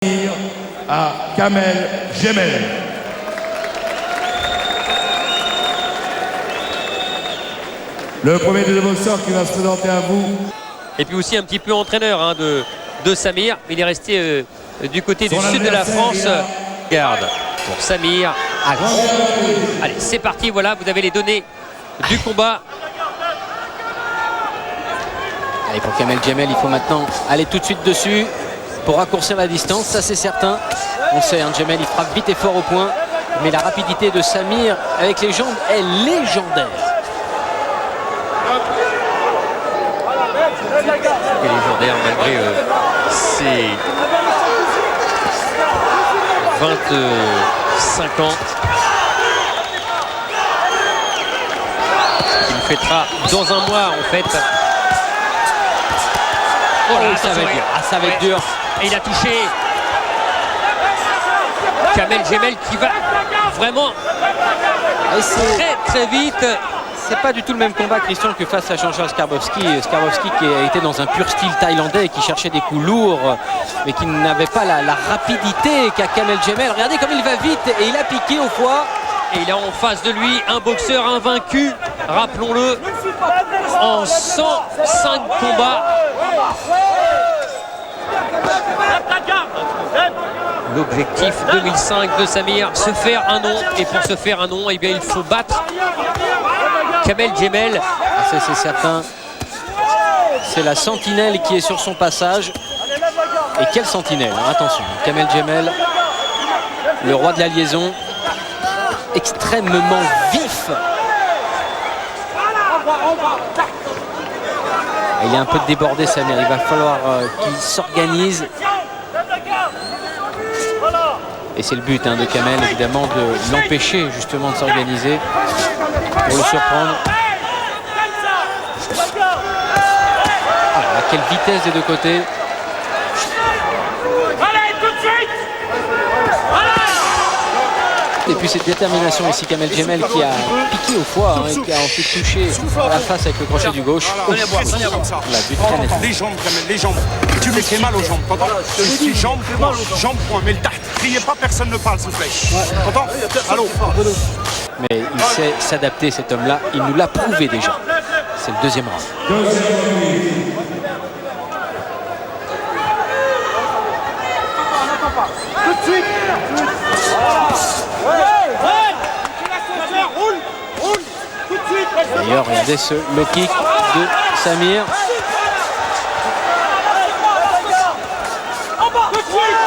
à Kamel Jemel. Le premier des deux boxeurs qui va se présenter à vous. Et puis aussi un petit peu entraîneur de Samir. Il est resté du côté du sud de la France. Garde pour Samir. Allez, c'est parti, voilà, vous avez les données du combat. Allez, pour Kamel Jemel, il faut maintenant aller tout de suite dessus pour raccourcir la distance, ça c'est certain. On sait, hein, Jemel, il frappe vite et fort au point, mais la rapidité de Samir avec les jambes est légendaire. Et légendaire malgré ses 25 ans. Il fêtera dans un mois en fait. Oh là, ça va être dur. Ah, ça va être dur. Et il a touché Kamel Jemel qui va vraiment très vite. C'est pas du tout le même combat, Christian, que face à Jean-Charles Skarbowski. Skarbowski qui a été dans un pur style thaïlandais, qui cherchait des coups lourds, mais qui n'avait pas la rapidité qu'a Kamel Jemel. Regardez comme il va vite et il a piqué au foie. Et il a en face de lui un boxeur invaincu, rappelons-le, en 105 combats. L'objectif 2005 de Samir, se faire un nom. Et pour se faire un nom, eh bien, il faut battre Kamel Jemel. Ah, ça c'est certain. C'est la sentinelle qui est sur son passage. Et quelle sentinelle, hein, attention. Kamel Jemel, le roi de la liaison, extrêmement vif. Il est un peu débordé, Samir. Il va falloir qu'il s'organise. Et c'est le but, hein, de Kamel, évidemment, de l'empêcher justement de s'organiser pour le surprendre. Ah, quelle vitesse des deux côtés. Et puis cette détermination ici, Kamel Jemel qui a piqué au foie, hein, et qui a ensuite touché à la face avec le crochet du gauche. La but très net. Les jambes, Kamel, les jambes. Tu mets mal aux jambes, t'entends? Jambes, point, mais le tact. Criez pas, personne ne parle, s'il vous plaît. T'entends? Allô? Mais il sait s'adapter, cet homme-là. Il nous l'a prouvé déjà. C'est le deuxième round. D'ailleurs, regardez ce low kick de Samir.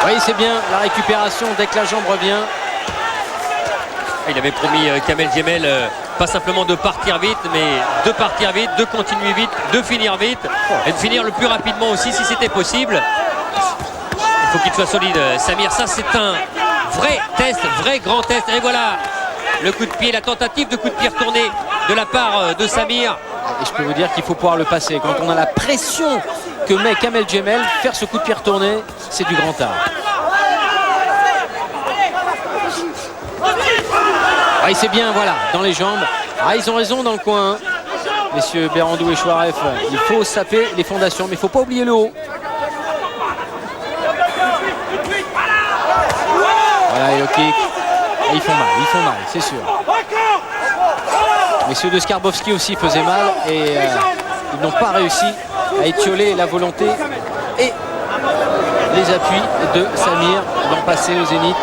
Oui, c'est bien la récupération dès que la jambe revient. Il avait promis Kamel Jemel pas simplement de partir vite, mais de partir vite, de continuer vite, de finir vite et de finir le plus rapidement aussi si c'était possible. Il faut qu'il soit solide, Samir. Ça, c'est un vrai test, vrai grand test. Et voilà le coup de pied, la tentative de coup de pied retourné de la part de Samir. Et je peux vous dire qu'il faut pouvoir le passer. Quand on a la pression que met Kamel Jemel, faire ce coup de pied retourné, c'est du grand art. Ah, c'est bien, voilà, dans les jambes. Ah, ils ont raison dans le coin, hein. Messieurs Berandou et Chouaref, il faut saper les fondations, mais il ne faut pas oublier le haut. Voilà, et le kick. Et ils font mal, c'est sûr. Messieurs de Skarbowski aussi faisaient mal et ils n'ont pas réussi à étioler la volonté et les appuis de Samir d'en passer au zénith.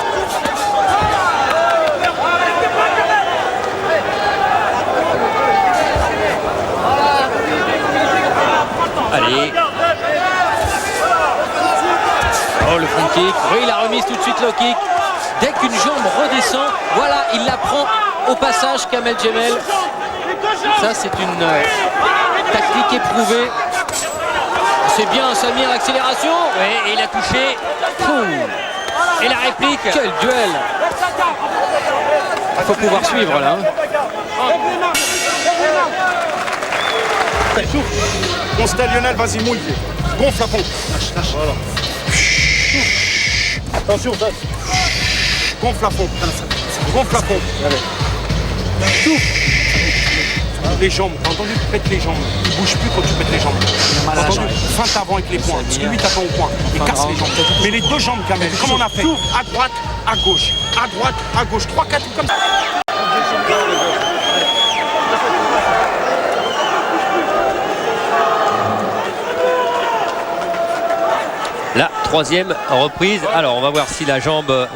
Allez. Oh, le front kick. Oui, il a remis tout de suite le kick. Dès qu'une jambe redescend, voilà, il la prend au passage, Kamel Jemel. Ça, c'est une tactique éprouvée. C'est bien, Samir, l'accélération. Oui, et il a touché. Et la réplique. Quel duel. Il faut pouvoir suivre, là. Mon style Lionel, vas-y, mouille. Gonfle la pompe. Voilà. Attention, ça. Gonfle la pompe. Gonfle la pompe. Allez. les jambes. T'as entendu, tu pètes les jambes. Il bouge plus quand tu pètes les jambes. T'as entendu, feinte avant avec les poings. Parce que lui t'attend au point. Il casse les jambes. Mais les deux jambes, Kamel, comme on a fait, à droite, à gauche, à droite, à gauche, 3-4 comme ça. La troisième reprise. Alors on va voir si la jambe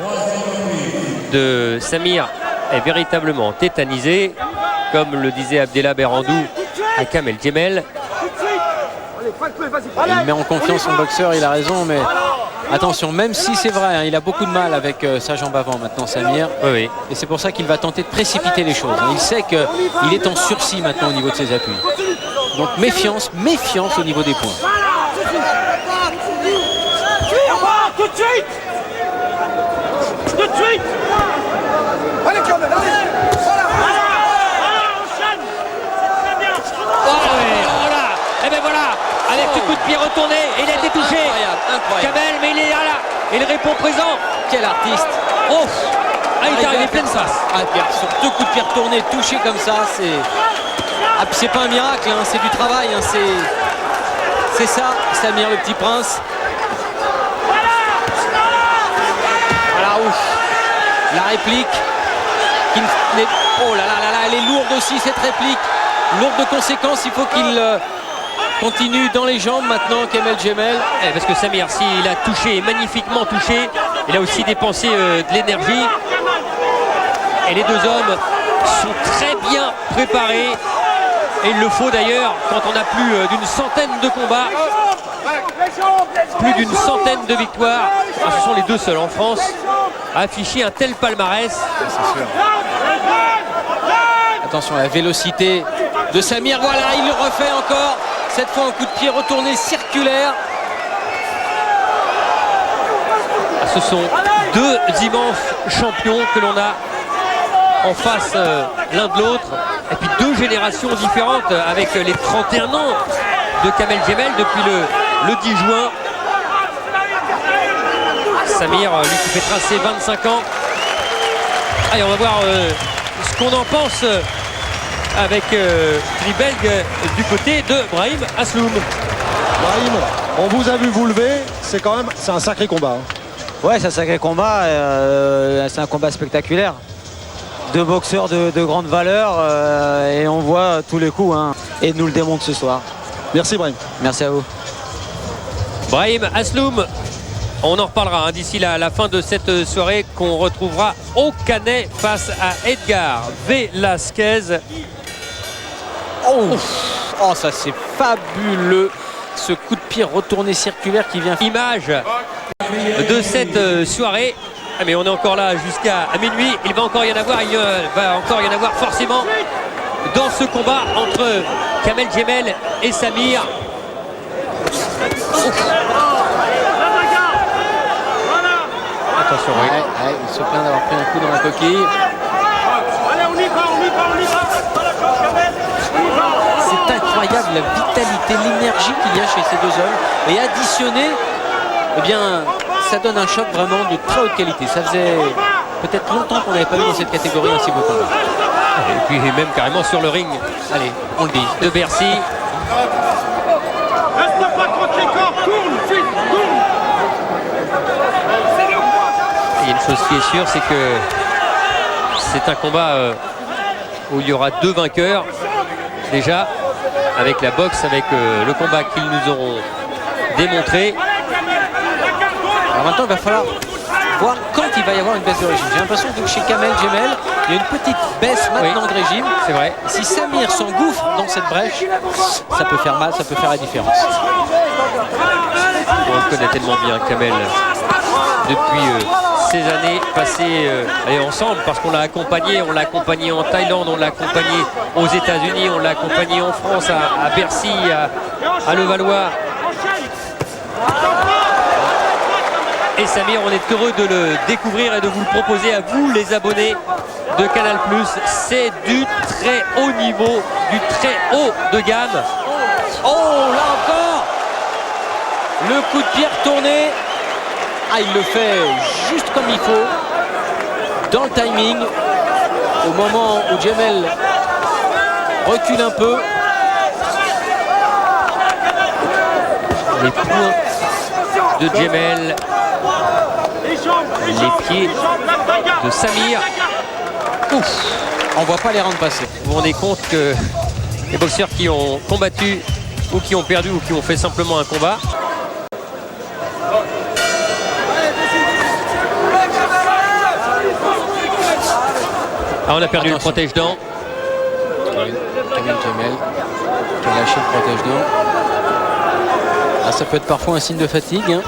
de Samir est véritablement tétanisée, comme le disait Abdellah Berrandou à Kamel Djemel. Il met en confiance son boxeur, il a raison, mais attention, même si c'est vrai, hein, il a beaucoup de mal avec sa jambe avant maintenant, Samir. Oui, oui. Et c'est pour ça qu'il va tenter de précipiter les choses. Il sait qu'il est en sursis maintenant au niveau de ses appuis. Donc méfiance, méfiance au niveau des points. Tout de suite! Tout de suite! Allez, Kamel, allez! Voilà! Enchaîne! Très bien! Voilà! Et bien voilà! Avec ce coup de pied retourné, il a été touché! Incroyable. Kamel, mais il est là! Il répond présent! Quel artiste! Oh! Ah, il est arrivé pleine face! Ah, sur 2 coups de pied retournés, touchés comme ça, c'est pas un miracle, hein, c'est du travail, hein, c'est ça, Samir le petit prince. Voilà, ouf. La réplique qui n'est... Oh là là là là, elle est lourde aussi cette réplique, lourde de conséquences. Il faut qu'il continue dans les jambes maintenant, Kamel Djemel. Parce que Samir, s'il a touché, magnifiquement touché, il a aussi dépensé de l'énergie. Et les deux hommes sont très bien préparés. Et il le faut d'ailleurs quand on a plus d'une centaine de combats, plus d'une centaine de victoires. Ce sont les deux seuls en France à afficher un tel palmarès. Attention à la vélocité de Samir, voilà, il le refait encore. Cette fois un coup de pied retourné circulaire. Ce sont deux immenses champions que l'on a en face l'un de l'autre. Et puis deux générations différentes avec les 31 ans de Kamel Djemel depuis le 10 juin. Samir, lui qui fait tracer 25 ans. Allez, on va voir ce qu'on en pense avec les Belges du côté de Brahim Asloum. Brahim, on vous a vu vous lever, c'est un sacré combat. Hein. Ouais, c'est un sacré combat, c'est un combat spectaculaire. Deux boxeurs de grande valeur et on voit tous les coups hein, et nous le démontre ce soir. Merci Brahim. Merci à vous. Brahim Asloum, on en reparlera hein, d'ici la fin de cette soirée qu'on retrouvera au Canet face à Edgar Velasquez. Oh, ça c'est fabuleux. Ce coup de pied retourné circulaire qui vient. Image de cette soirée. Ah, mais on est encore là jusqu'à minuit. Il va encore y en avoir. Il va encore y en avoir forcément dans ce combat entre Kamel Djemel et Samir. Attention, oui. Il se plaint d'avoir pris un coup dans la coquille. Allez, on y va! C'est incroyable la vitalité, l'énergie qu'il y a chez ces deux hommes. Et additionné, eh bien, ça donne un choc vraiment de très haute qualité. Ça faisait peut-être longtemps qu'on n'avait pas vu dans cette catégorie un si beau combat. Et puis même carrément sur le ring. Allez, on le dit. De Bercy. Reste pas contre les corps, tourne, vite, tourne! Il y a une chose qui est sûre, c'est que c'est un combat où il y aura deux vainqueurs. Déjà, avec la boxe, avec le combat qu'ils nous auront démontré. Alors maintenant, il va falloir voir quand il va y avoir une baisse de régime. J'ai l'impression que chez Kamel Djemel, il y a une petite baisse maintenant de régime. C'est vrai. Si Samir s'engouffre dans cette brèche, ça peut faire mal, ça peut faire la différence. On le connaît tellement bien, Kamel, depuis ces années passées ensemble, parce qu'on l'a accompagné en Thaïlande, on l'a accompagné aux États-Unis, on l'a accompagné en France, à Bercy, à Levallois. Et Samir, on est heureux de le découvrir et de vous le proposer à vous, les abonnés de Canal+. C'est du très haut niveau, du très haut de gamme. Oh, là encore, le coup de pied retourné. Ah, il le fait juste comme il faut, dans le timing, au moment où Djemel recule un peu. Les points de Djemel, les pieds de Samir. Ouf, on voit pas les rounds passer. Vous vous rendez compte que les boxeurs qui ont combattu ou qui ont perdu ou qui ont fait simplement un combat, on a perdu le protège-dents. Kamel Djemel qui a lâché le protège-dents. Ah, ça peut être parfois un signe de fatigue. Hein.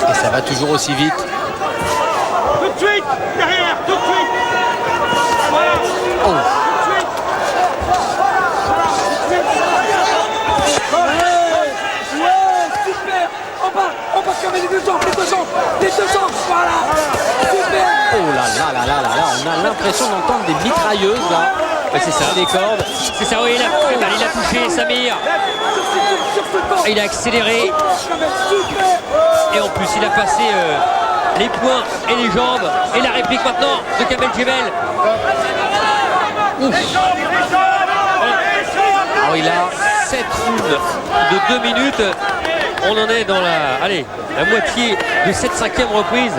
Et ça va toujours aussi vite. Tout de suite, derrière, tout de suite. Voilà. Oh. Tout de suite. Super. En bas, Kamel, les deux jambes, voilà. Super. Oh là là là là là là, on a l'impression d'entendre des mitrailleuses là. Ouais, c'est ça. Des cordes. C'est ça, oui, il a touché Samir. Il a accéléré. Et en plus, il a passé les poings et les jambes. Et la réplique maintenant de Kamel Djemel. Ouf. Alors il a 7 rounds de 2 minutes. On en est dans la moitié de cette 5e reprise.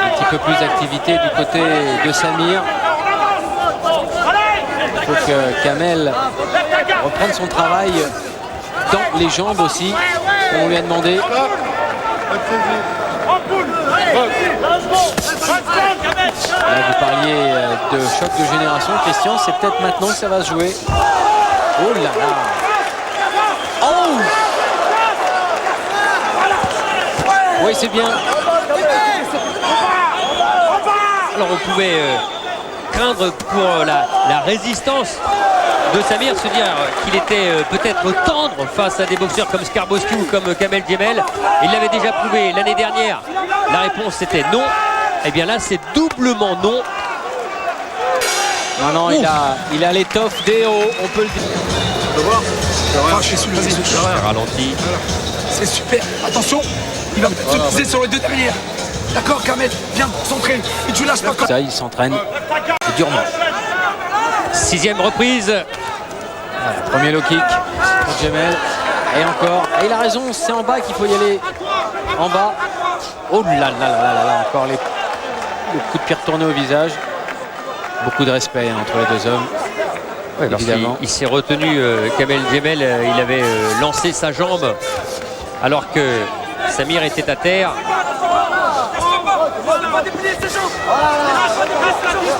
un petit peu plus d'activité du côté de Samir. Il faut que Kamel reprenne son travail dans les jambes aussi, comme on lui a demandé. Là, vous parliez de choc de génération, Christian, c'est peut-être maintenant que ça va se jouer. Oh là là! Oh! Oui, c'est bien. Alors on pouvait craindre pour la résistance de Samir, se dire qu'il était peut-être tendre face à des boxeurs comme Skarbowski ou comme Kamel Djemel. Il l'avait déjà prouvé l'année dernière. La réponse c'était non. Et bien là c'est doublement non. Non, non, il a l'étoffe des hauts, on peut le dire. Ralenti. C'est super. Attention, il va se poser sur les deux derrière. D'accord, Kamel, viens concentrer. Et tu lâches pas comme Ça, il s'entraîne durement. 6e reprise. Voilà, premier low kick pour Djemel. Et encore. Et il a raison, c'est en bas qu'il faut y aller. En bas. Oh là là là là là, encore le coup de pied retourné au visage. Beaucoup de respect entre les deux hommes. Ouais, évidemment. Il s'est retenu, Kamel Djemel, il avait lancé sa jambe alors que Samir était à terre.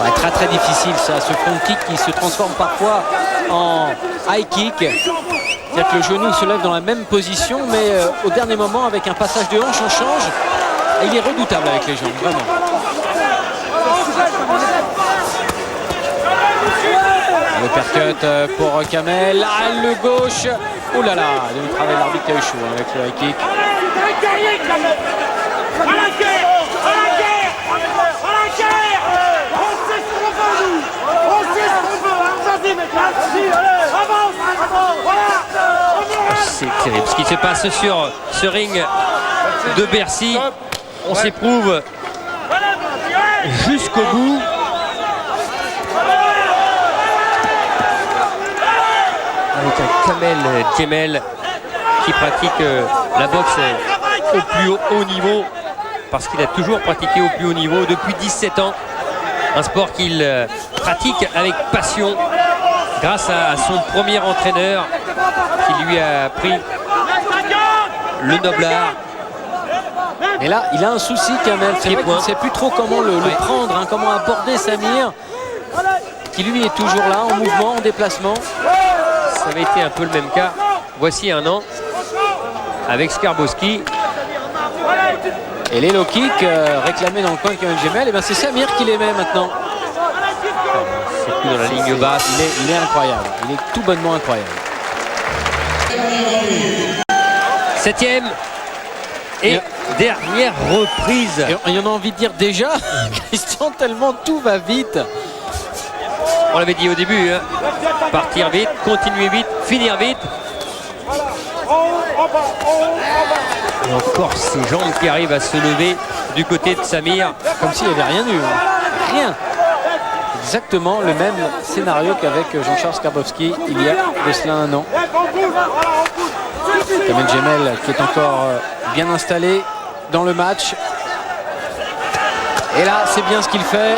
Ouais, très très difficile ça, ce front kick qui se transforme parfois en high kick. C'est-à-dire que le genou se lève dans la même position, mais au dernier moment, avec un passage de hanche, on change. Et il est redoutable avec les jambes, vraiment. Le percut pour Kamel. Ah, le gauche. Oh là là, il travaille l'arbitre qui a eu chaud avec le high kick. C'est terrible ce qui se passe sur ce ring de Bercy. On s'éprouve jusqu'au bout. Avec un Kamel Djemel qui pratique la boxe au plus haut niveau, parce qu'il a toujours pratiqué au plus haut niveau depuis 17 ans. Un sport qu'il pratique avec passion grâce à son premier entraîneur qui lui a appris le noble art. Et là, il a un souci quand même. C'est vrai qu'il ne sait plus trop comment le prendre, hein, comment aborder Samir, qui lui est toujours là, en mouvement, en déplacement. Ça avait été un peu le même cas voici un an avec Skarbowski. Et les low kicks réclamés dans le coin de Kamel Djemel, et ben c'est Samir qui les met maintenant. C'est plus dans la ligne basse. Il est incroyable. Il est tout bonnement incroyable. 7e Et dernière reprise. Et on a envie de dire déjà, Christian, tellement tout va vite. On l'avait dit au début, hein. Partir vite, continuer vite, finir vite. Et encore ces jambes qui arrivent à se lever du côté de Samir. Comme s'il n'y avait rien eu. Hein. Rien. Exactement le même scénario qu'avec Jean-Charles Skarbowski il y a de cela un an. Kamel Jemel qui est encore bien installé dans le match. Et là, c'est bien ce qu'il fait.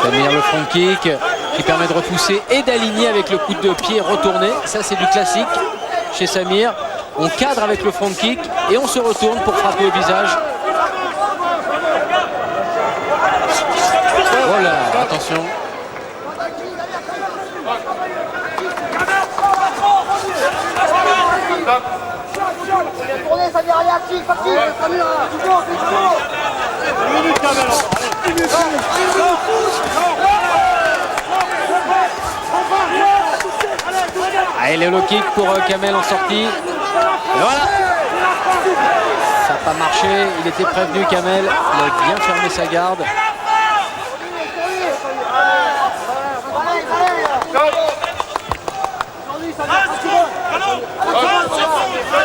Samir, le front kick qui permet de repousser et d'aligner avec le coup de pied retourné. Ça, c'est du classique chez Samir. On cadre avec le front kick et on se retourne pour frapper au visage. Oh là, attention. Allez, le low kick pour Kamel en sortie. Et voilà. Ça n'a pas marché. Il était prévenu, Kamel. Il a bien fermé sa garde.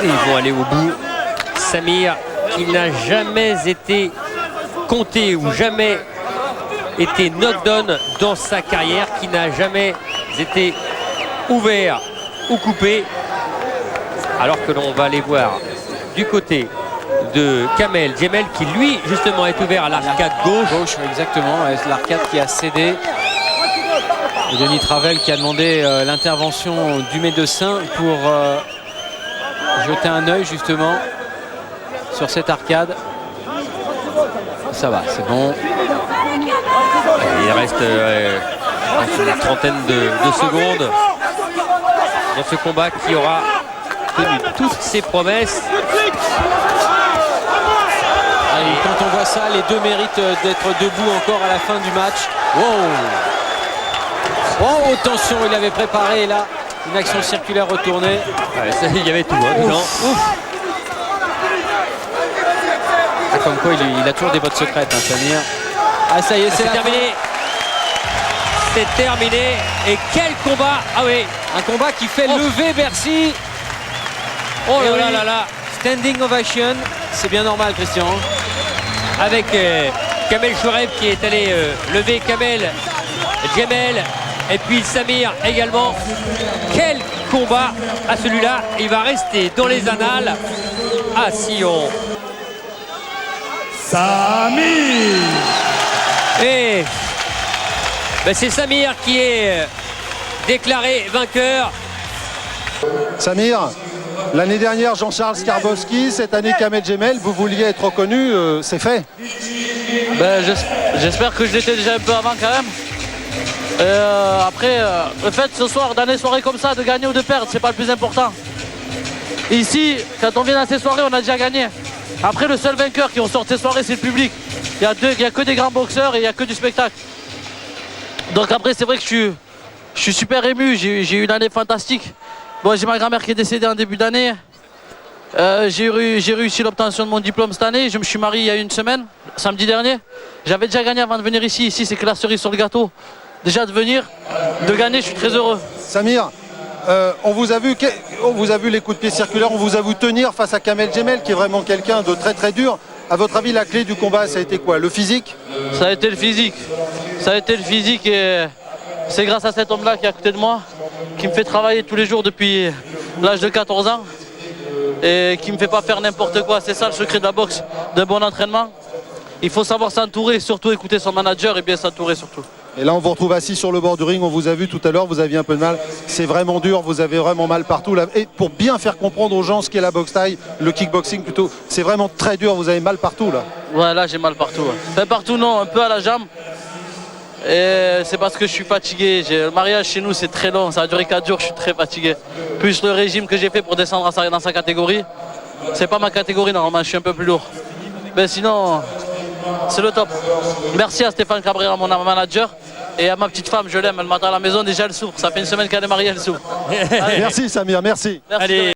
Et ils vont aller au bout. Samir qui n'a jamais été compté ou jamais été knockdown dans sa carrière, qui n'a jamais été ouvert ou coupé, alors que l'on va aller voir du côté de Kamel Jemel qui lui justement est ouvert à l'arcade gauche. Exactement, l'arcade qui a cédé. Et Denis Travel qui a demandé l'intervention du médecin pour jeter un œil justement sur cette arcade. Ça va, c'est bon. Il reste une trentaine de secondes dans ce combat qui aura tenu toutes ses promesses. Et quand on voit ça, les deux méritent d'être debout encore à la fin du match. Wow. Oh, attention, il avait préparé là une action circulaire retournée. Ouais, ça, il y avait tout, hein, dedans. C'est comme quoi il a toujours des bottes secrètes, hein, Samir. Ah, ça y est, c'est terminé. C'est terminé. Et quel combat! Ah oui, un combat qui fait lever Bercy. Oh là là là. Standing ovation. C'est bien normal, Christian. Avec Kamel Chourev qui est allé lever Kamel Jemel. Et puis Samir également. Quel combat à celui-là. Il va rester dans les annales à Sion. Samir. Et ben c'est Samir qui est déclaré vainqueur. Samir, l'année dernière Jean-Charles Skarbowski, cette année Kamel Jemel, vous vouliez être reconnu, c'est fait. Ben, j'espère que je l'étais déjà un peu avant quand même. Après, le fait ce soir, dans des soirées comme ça, de gagner ou de perdre, c'est pas le plus important. Ici, quand on vient dans ces soirées, on a déjà gagné. Après, le seul vainqueur qui ressort de ces soirées, c'est le public. Il n'y a que des grands boxeurs et il n'y a que du spectacle. Donc après, c'est vrai que je suis super ému. J'ai eu une année fantastique. Bon, j'ai ma grand-mère qui est décédée en début d'année. J'ai réussi l'obtention de mon diplôme cette année. Je me suis marié il y a une semaine, samedi dernier. J'avais déjà gagné avant de venir ici. Ici, c'est que la cerise sur le gâteau. Déjà de venir, de gagner, je suis très heureux. Samir, on vous a vu les coups de pied circulaires, on vous a vu tenir face à Kamel Jemel, qui est vraiment quelqu'un de très très dur. À votre avis, la clé du combat, ça a été quoi? Le physique? Ça a été le physique. Ça a été le physique et c'est grâce à cet homme-là qui est à côté de moi, qui me fait travailler tous les jours depuis l'âge de 14 ans et qui me fait pas faire n'importe quoi. C'est ça le secret de la boxe, d'un bon entraînement. Il faut savoir s'entourer, surtout écouter son manager et bien s'entourer surtout. Et là, on vous retrouve assis sur le bord du ring. On vous a vu tout à l'heure, vous aviez un peu de mal. C'est vraiment dur, vous avez vraiment mal partout. Là. Et pour bien faire comprendre aux gens ce qu'est la boxe thaï, le kickboxing plutôt, c'est vraiment très dur, vous avez mal partout là. Ouais, là j'ai mal partout. Ouais. Enfin, partout non, un peu à la jambe. Et c'est parce que je suis fatigué. Le mariage chez nous c'est très long, ça a duré 4 jours, je suis très fatigué. Plus le régime que j'ai fait pour descendre dans sa catégorie. C'est pas ma catégorie normalement, je suis un peu plus lourd. Mais sinon, c'est le top. Merci à Stéphane Cabrera, mon manager. Et à ma petite femme, je l'aime, elle m'attend à la maison, déjà elle souffre. Ça fait une semaine qu'elle est mariée, elle souffre. Merci Samir, merci. Merci. Allez.